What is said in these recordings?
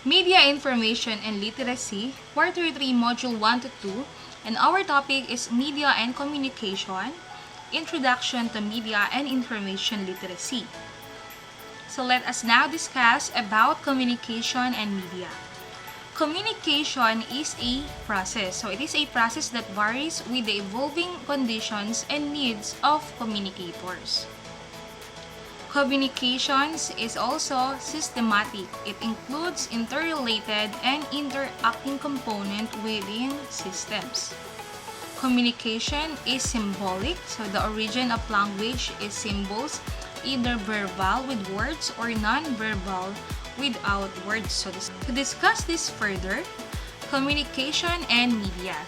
Media Information and Literacy, Quarter 3, Module 1 to 2, and our topic is Media and Communication, Introduction to Media and Information Literacy. So let us now discuss about communication and media. Communication is a process. So it is a process that varies with the evolving conditions and needs of communicators. Communications is also systematic. It includes interrelated and interacting components within systems. Communication is symbolic. So the origin of language is symbols, either verbal with words or non-verbal without words. So to discuss this further, communication and media.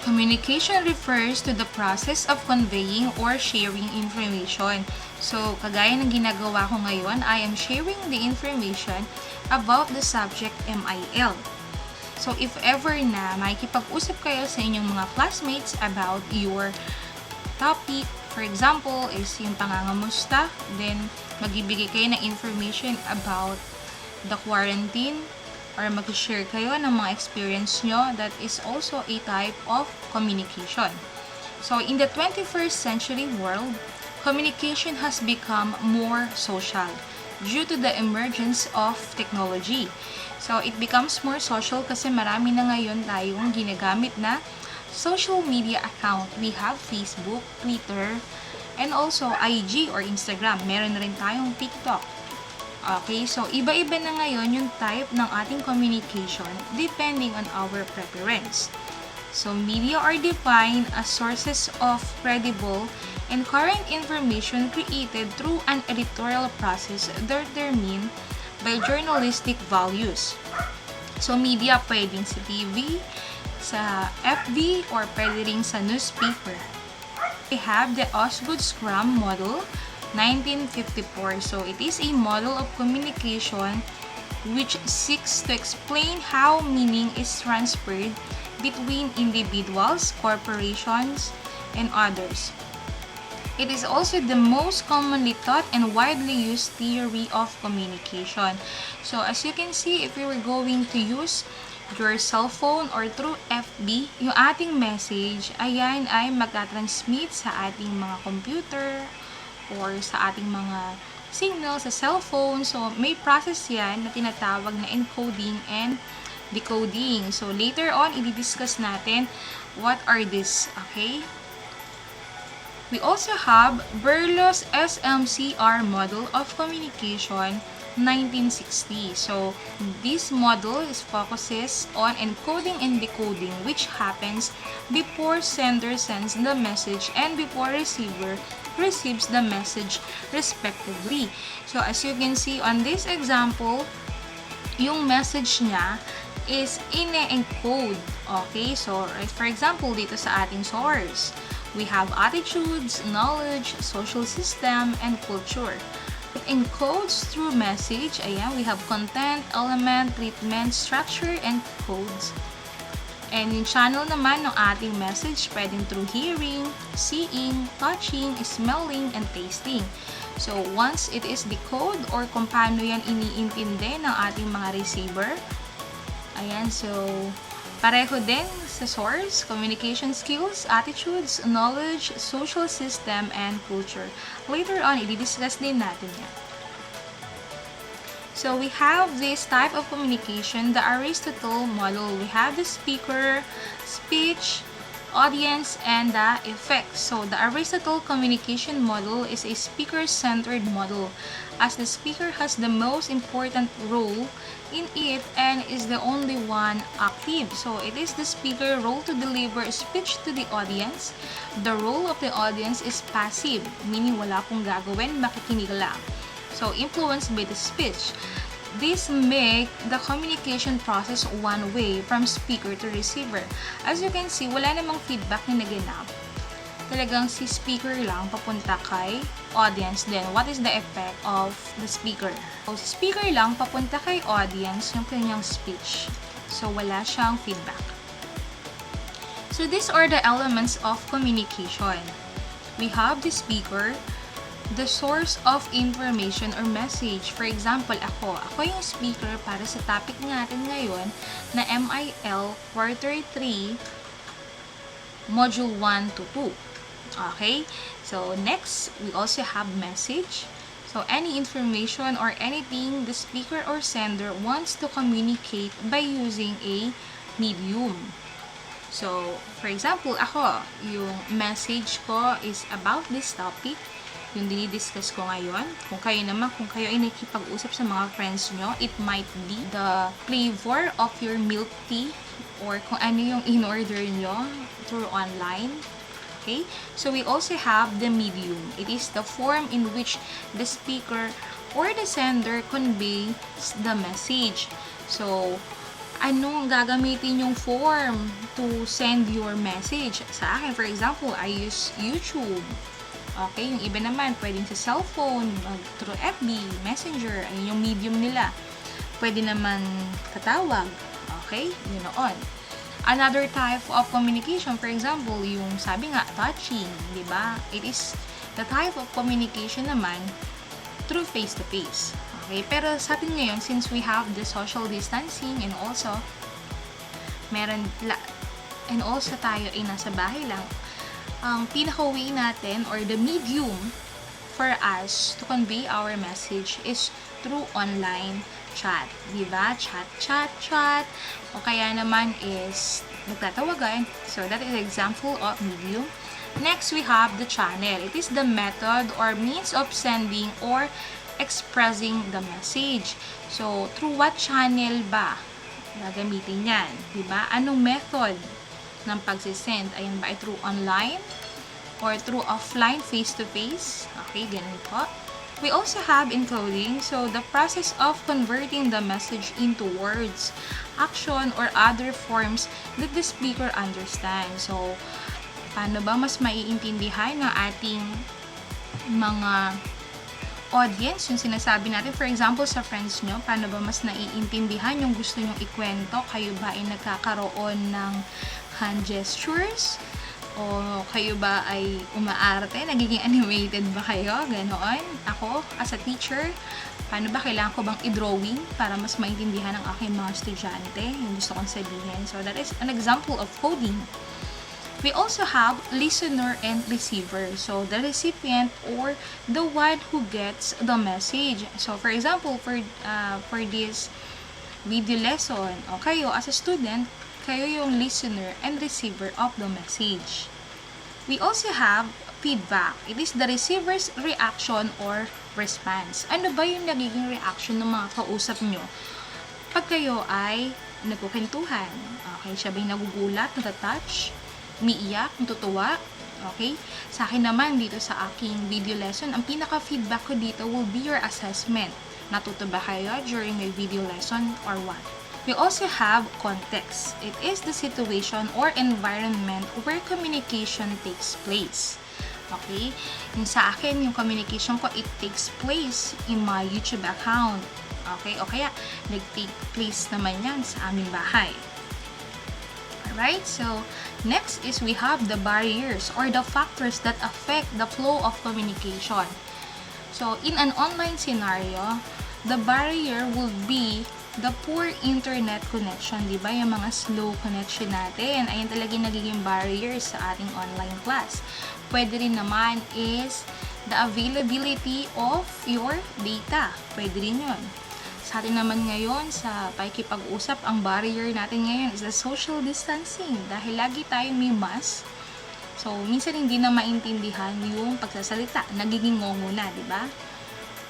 Communication refers to the process of conveying or sharing information. So, kagaya ng ginagawa ko ngayon, I am sharing the information about the subject MIL. So, if ever na makikipag-usap kayo sa inyong mga classmates about your topic, for example, is yung pangangamusta, then magbibigay kayo ng information about the quarantine, or mag-share kayo ng mga experience nyo, that is also a type of communication. So, in the 21st century world, communication has become more social due to the emergence of technology. So, it becomes more social kasi marami na ngayon tayong ginagamit na social media account. We have Facebook, Twitter, and also IG or Instagram. Meron na rin tayong TikTok. Okay, so iba-iba na ngayon yung type ng ating communication depending on our preference. So, media are defined as sources of credible and current information created through an editorial process determined by journalistic values. So, media pwedeng sa TV, sa FB, or pwede rin sa newspaper. We have the Osgood Scrum Model, 1954. So, it is a model of communication which seeks to explain how meaning is transferred between individuals, corporations, and others. It is also the most commonly taught and widely used theory of communication. So, as you can see, if we were going to use your cell phone or through FB, yung ating message, ayan ay magka-transmit sa ating mga computer or sa ating mga signal sa cellphone. So, may process yan na tinatawag na encoding and decoding. So, later on, i-discuss natin what are these, okay? We also have Berlow's SMCR model of communication, 1960. So, this model focuses on encoding and decoding, which happens before sender sends the message and before receiver receives the message respectively. So, as you can see on this example, yung message niya is ine-encode. Okay? So, for example, dito sa ating source, we have attitudes, knowledge, social system, and culture. It encodes through message. Ayan, we have content, element, treatment, structure, and codes. And yung channel naman ng ating message, pwedeng through hearing, seeing, touching, smelling, and tasting. So, once it is decoded or kung paano yan iniintindi ng ating mga receiver, ayan, so, pareho din sa source, communication skills, attitudes, knowledge, social system, and culture. Later on, i-discuss din natin yan. So, we have this type of communication, the Aristotle model. We have the speaker, speech, audience, and the effects. So, the Aristotle communication model is a speaker-centered model, as the speaker has the most important role in it and is the only one active. So, it is the speaker role to deliver speech to the audience. The role of the audience is passive, meaning wala kong gagawin, makikinig lang. So, influenced by the speech. This make the communication process one way from speaker to receiver. As you can see, wala namang feedback na naganap. Talagang si speaker lang papunta kay audience. Then, what is the effect of the speaker? So, speaker lang papunta kay audience yung kanyang speech. So, wala siyang feedback. So, these are the elements of communication. We have the speaker, the source of information or message. For example, ako yung speaker para sa topic natin ngayon na MIL Quarter 3, Module 1 to 2. Okay? So, next, we also have message. So, any information or anything the speaker or sender wants to communicate by using a medium. So, for example, ako, yung message ko is about this topic, yung dinidiscuss ko ngayon. Kung kayo ay nakikipag-usap sa mga friends nyo, it might be the flavor of your milk tea or kung ano yung in-order nyo through online. Okay? So, we also have the medium. It is the form in which the speaker or the sender conveys the message. So, anong gagamitin yung form to send your message? Sa akin, for example, I use YouTube. Okay? Yung iba naman, pwedeng sa cellphone, through FB, Messenger, ayun yung medium nila. Pwede naman katawag. Okay? Yun noon. Another type of communication, for example, yung sabi nga, touching, di ba? It is the type of communication naman through face-to-face. Okay? Pero sa atin ngayon, since we have the social distancing and also tayo ay nasa bahay lang, ang pinaka-way natin or the medium for us to convey our message is through online chat, di ba? Chat. O kaya naman is nagtatawagan. So, that is example of medium. Next, we have the channel. It is the method or means of sending or expressing the message. So, through what channel ba gagamitin yan? Di ba? Anong method ng pagsisend? Ayan ba ay through online or through offline, face-to-face? Okay, ganun po. We also have encoding, so the process of converting the message into words, action, or other forms that the speaker understands. So, paano ba mas maiintindihan ng ating mga audience, yung sinasabi natin, for example, sa friends nyo, paano ba mas naiintindihan yung gusto nyong ikwento? Kayo ba ay nagkakaroon ng hand gestures? O kayo ba ay umaarte? Nagiging animated ba kayo? Ganoon. Ako, as a teacher, paano ba kailangan ko bang i-drawing para mas maintindihan ng aking mga estudyante yung gusto kong sabihin? So, that is an example of coding. We also have listener and receiver. So, the recipient or the one who gets the message. So, for example, for this video lesson, o kayo as a student, kayo yung listener and receiver of the message. We also have feedback. It is the receiver's reaction or response. Ano ba yung nagiging reaction ng mga kausap nyo pag kayo ay nagkukentuhan? Okay, siya ba yung nagugulat, natatouch, umiiyak, natutuwa? Okay? Sa akin naman, dito sa aking video lesson, ang pinaka-feedback ko dito will be your assessment. Natuto ba kayo during my video lesson or what? We also have context. It is the situation or environment where communication takes place. Okay? Yung sa akin, yung communication ko, it takes place in my YouTube account. Okay? O kaya, nag-take place naman yan sa aming bahay. Alright? So, next is we have the barriers or the factors that affect the flow of communication. So, in an online scenario, the barrier will be the poor internet connection, di ba? Yung mga slow connection natin, ayun talaga yung nagiging barrier sa ating online class. Pwede rin naman is the availability of your data. Pwede rin yun. Sa atin naman ngayon, sa pakikipag-usap, ang barrier natin ngayon is the social distancing. Dahil lagi tayong may mask, so minsan hindi na maintindihan yung pagsasalita. Nagiging ngongo na, di ba?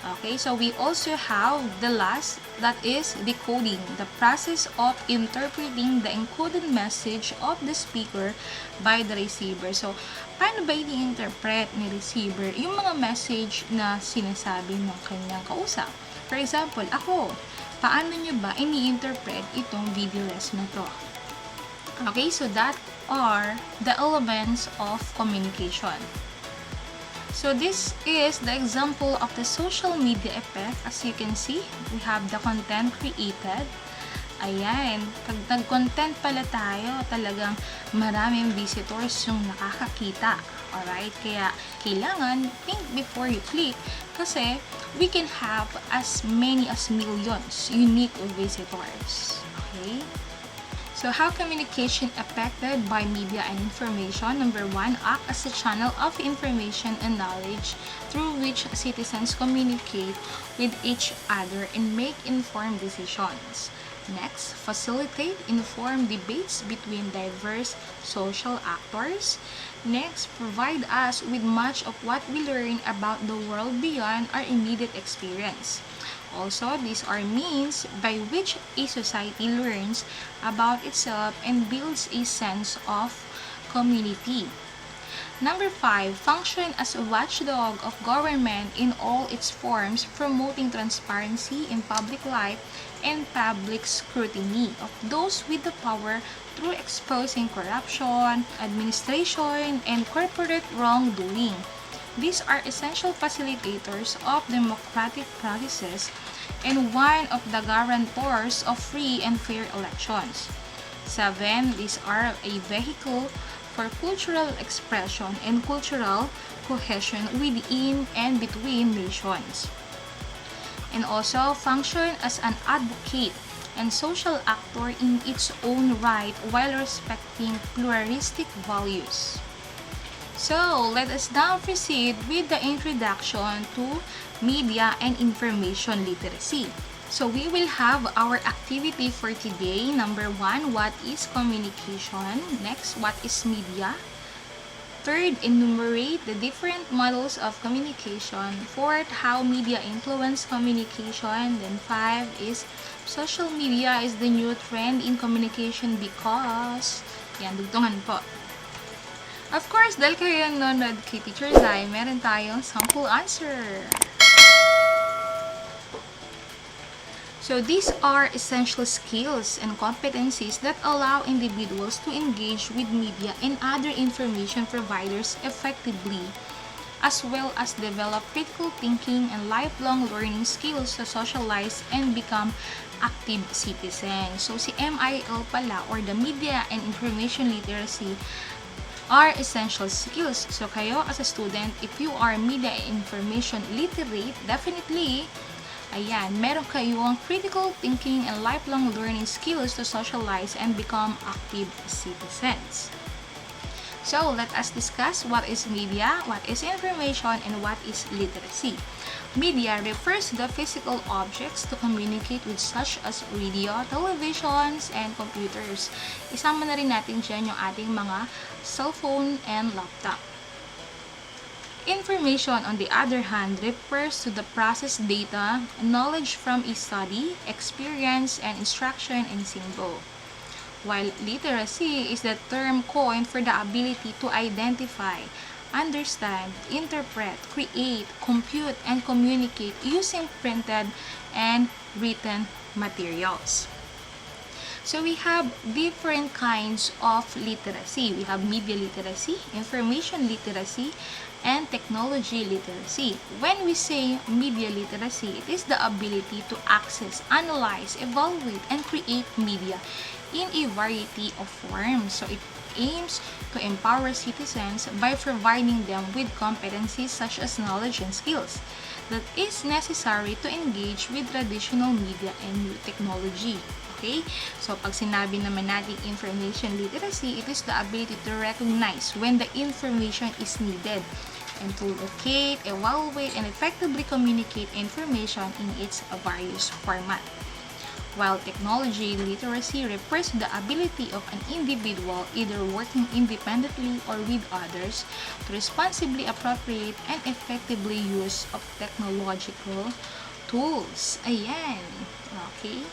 Okay, so we also have the last, that is decoding, the process of interpreting the encoded message of the speaker by the receiver. So, paano ba ini-interpret ni receiver yung mga message na sinasabi ng kanyang kausap? For example, ako, paano nyo ba ini-interpret itong video lesson na to? Okay, so that are the elements of communication. So this is the example of the social media effect. As you can see, we have the content created. Ayan, pag nag-content pala tayo, talagang maraming visitors yung nakakakita. Alright? Kaya, kailangan think before you click kasi we can have as many as millions unique visitors. Okay? So, how communication affected by media and information? Number 1, act as a channel of information and knowledge through which citizens communicate with each other and make informed decisions. Next, facilitate informed debates between diverse social actors. Next, provide us with much of what we learn about the world beyond our immediate experience. Also, these are means by which a society learns about itself and builds a sense of community. Number 5, function as a watchdog of government in all its forms, promoting transparency in public life and public scrutiny of those with the power through exposing corruption, administration, and corporate wrongdoing. These are essential facilitators of democratic practices and one of the guarantors of free and fair elections. 7, these are a vehicle for cultural expression and cultural cohesion within and between nations. And also function as an advocate and social actor in its own right while respecting pluralistic values. So, let us now proceed with the introduction to media and information literacy. So, we will have our activity for today. Number 1, what is communication? Next, what is media? Third, enumerate the different models of communication. Fourth, how media influence communication. Then 5 is social media is the new trend in communication because... Yan, dugtungan po. Of course, dahil kayo yung nanonood kay Teacher Zhai, meron tayong sample answer. So, these are essential skills and competencies that allow individuals to engage with media and other information providers effectively, as well as develop critical thinking and lifelong learning skills to socialize and become active citizens. So, si MIL pala, or the Media and Information Literacy, are essential skills. So, kayo as a student, if you are media and information literate, definitely, ayan, meron kayong critical thinking and lifelong learning skills to socialize and become active citizens. So, let us discuss what is media, what is information, and what is literacy. Media refers to the physical objects to communicate with such as radio, televisions, and computers. Isama na rin natin dyan yung ating mga cellphone and laptop. Information, on the other hand, refers to the processed data, knowledge from a study, experience, and instruction in symbol. While literacy is the term coined for the ability to identify, understand, interpret, create, compute, and communicate using printed and written materials. So we have different kinds of literacy. We have media literacy, information literacy, and technology literacy. When we say media literacy, it is the ability to access, analyze, evaluate, and create media in a variety of forms. So it aims to empower citizens by providing them with competencies such as knowledge and skills that is necessary to engage with traditional media and new technology. Okay? So, pag sinabi naman natin information literacy, it is the ability to recognize when the information is needed and to locate, evaluate, and effectively communicate information in its various format. While technology literacy refers to the ability of an individual, either working independently or with others, to responsibly appropriate and effectively use of technological tools. Ayan. Okay?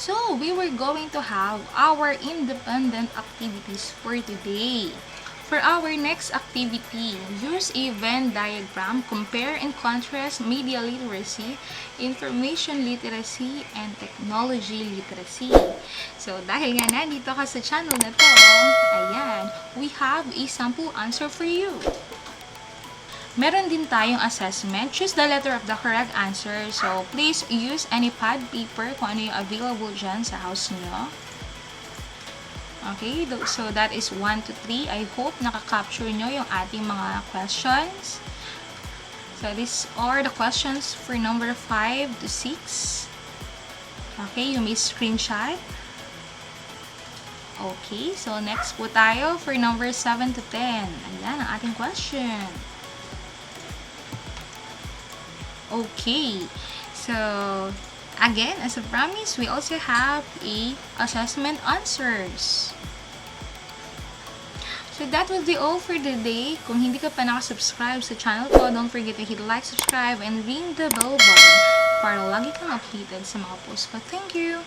So, we were going to have our independent activities for today. For our next activity, use a Venn diagram, compare and contrast media literacy, information literacy, and technology literacy. So, dahil nga nandito ka sa channel na to, ayan, we have a sample answer for you. Meron din tayong assessment. Choose the letter of the correct answer. So, please use any pad, paper, kung ano yung available dyan sa house nyo. Okay, so that is 1 to 3. I hope nakaka-capture nyo yung ating mga questions. So these are the questions for number 5 to 6. Okay, you may screenshot. Okay, so next po tayo for number 7 to 10. Ayan ang ating question. Okay, so again, as a promise, we also have a assessment answers. So that will be all for today. Kung hindi ka pa nakasubscribe sa channel ko, don't forget to hit like, subscribe, and ring the bell button para lagi kang updated sa mga post ko. Thank you!